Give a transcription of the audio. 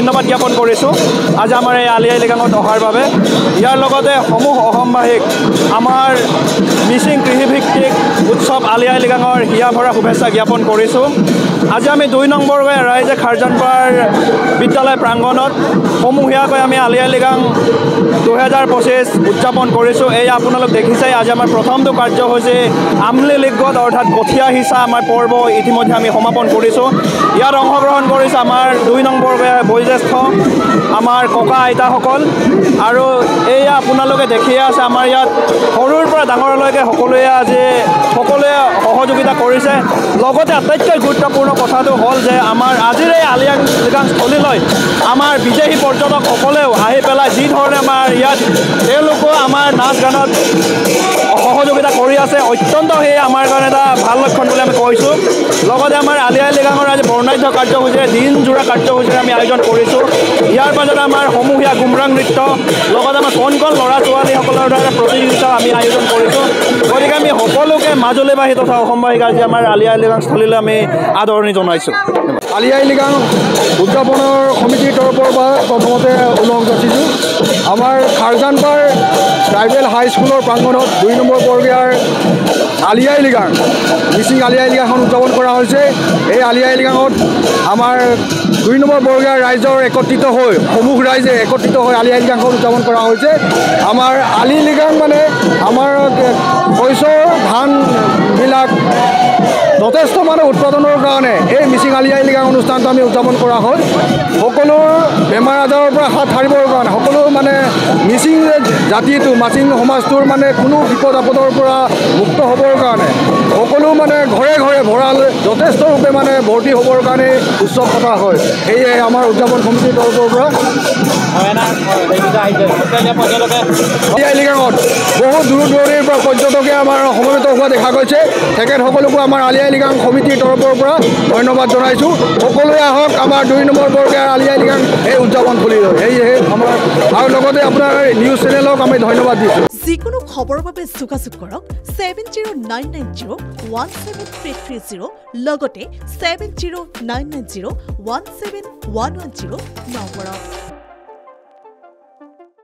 ধন্যবাদ জ্ঞাপন কৰিছোঁ আজি আমাৰ এই আলি আই লৃগাঙত অহাৰ বাবে। ইয়াৰ লগতে সমূহ অসমবাসীক আমাৰ মিচিং কৃষিভিত্তিক উৎসৱ আলি আই লৃগাঙৰ হিয়া ভৰা শুভেচ্ছা জ্ঞাপন কৰিছোঁ। আজি আমি 2 নম্বৰ ৰাইজে খাৰজানপাৰ বিদ্যালয় প্ৰাংগণত সমূহীয়াকৈ আমি আলি আই লৃগাং 2025 উদযাপন কৰিছোঁ। এই আপোনালোক দেখিছেই আজি আমাৰ প্ৰথমটো কাৰ্য হৈছে আমলি লিগত অৰ্থাৎ কঠীয়া সিঁচা আমাৰ পৰ্ব ইতিমধ্যে আমি সমাপন কৰিছোঁ। ইয়াত অংশগ্ৰহণ কৰিছে আমাৰ 2 নম্বৰ বয়োজ্যেষ্ঠ আমাৰ ককা আইতাসকল আৰু এয়া আপোনালোকে দেখিয়ে আছে আমাৰ ইয়াত সৰুৰ পৰা ডাঙৰলৈকে সকলোৱে সহযোগিতা কৰিছে। লগতে আটাইতকৈ গুৰুত্বপূৰ্ণ কথাটো হ'ল যে আমাৰ আজিৰ এই আলি আই লৃগাং স্থলীলৈ আমাৰ বিদেশী পৰ্যটকসকলেও আহি পেলাই যি ধৰণে আমাৰ ইয়াত তেওঁলোকো আমাৰ নাচ গানত সহযোগিতা কৰি আছে, অত্যন্ত সেয়ে আমাৰ কাৰণে এটা ভাল লক্ষণ বুলি আমি কৈছোঁ। লগতে আমাৰ আলি আই লৃগাঙৰ আজি বৰ্ণাঢ্য কাৰ্যসূচীৰে দিনজোৰা কাৰ্যসূচীৰে আমি আয়োজন কৰিছোঁ। ইয়াৰ মাজতে আমাৰ সমূহীয়া গুমৰাং নৃত্য লগতে আমাৰ কণ কণ ল'ৰা ছোৱালীসকলৰ দ্বাৰা প্ৰতিযোগিতা আমি আয়োজন কৰিছোঁ। গতিকে আমি সকলোকে মাজুলীবাসী তথা অসমবাসীক আজি আমাৰ আলি আই লৃগাং স্থলীলৈ আমি আদৰণি জনাইছোঁ। আলি আই লৃগাং উদযাপনৰ সমিতিৰ তৰফৰ পৰা প্ৰথমতে ওলগ যাচিছোঁ। আমাৰ খাৰজানপাৰ ট্ৰাইবেল হাইস্কুলৰ প্ৰাংগণত 2 নম্বৰ পৰ্যায়ৰ আলি আই লৃগাং মিচিং আলি আই লৃগাংখন উদযাপন কৰা হৈছে। এই আলি আই লৃগাঙত আমাৰ 2 নম্বৰ পৰ্যায়ৰ ৰাইজৰ একত্ৰিত হৈ সমূহ ৰাইজে একত্ৰিত হৈ আলি আই লৃগাংখন উদযাপন কৰা হৈছে। আমাৰ আলি লৃগাং মানে আমাৰ শস্যৰ ধানবিলাক যথেষ্ট মানে উৎপাদনৰ কাৰণে এই মিচিং আলি আই লৃগাং অনুষ্ঠানটো আমি উদযাপন কৰা হ'ল। সকলো বেমাৰ আজাৰৰ পৰা হাত সাৰিবৰ কাৰণে সকলো মানে মিচিং জাতিটো মিচিং সমাজটোৰ মানে কোনো বিপদ আপদৰ পৰা মুক্ত হ'বৰ কাৰণে সকলো মানে ঘৰে ঘৰে ভঁৰাল যথেষ্ট ৰূপে মানে ভৰ্তি হ'বৰ কাৰণে উৎসৱ পতা হয়। সেয়ে আমাৰ উদযাপন সমিতিৰ তৰফৰ পৰা আলি আই লৃগাঙত বহু দূৰ দূৰণিৰ পৰা পৰ্যটকে আমাৰ সমবেত হোৱা দেখা গৈছে। তেখেতসকলকো আমাৰ আলি আই লৃগাং সমিতিৰ তৰফৰ পৰা ধন্যবাদ জনাইছোঁ। সকলোৱে আহক আমাৰ 2 নম্বৰ পৰ্যায়ৰ আলি আই লৃগাং এই উদযাপন খুলিলোঁ। সেয়েহে আমাৰ আৰু লগতে আপোনাৰ নিউজ চেনেলক আমি ধন্যবাদ দিছোঁ। যিকোনো খবৰৰ বাবে যোগাযোগ কৰক 7099017330 লগতে 7099017110 নম্বৰত।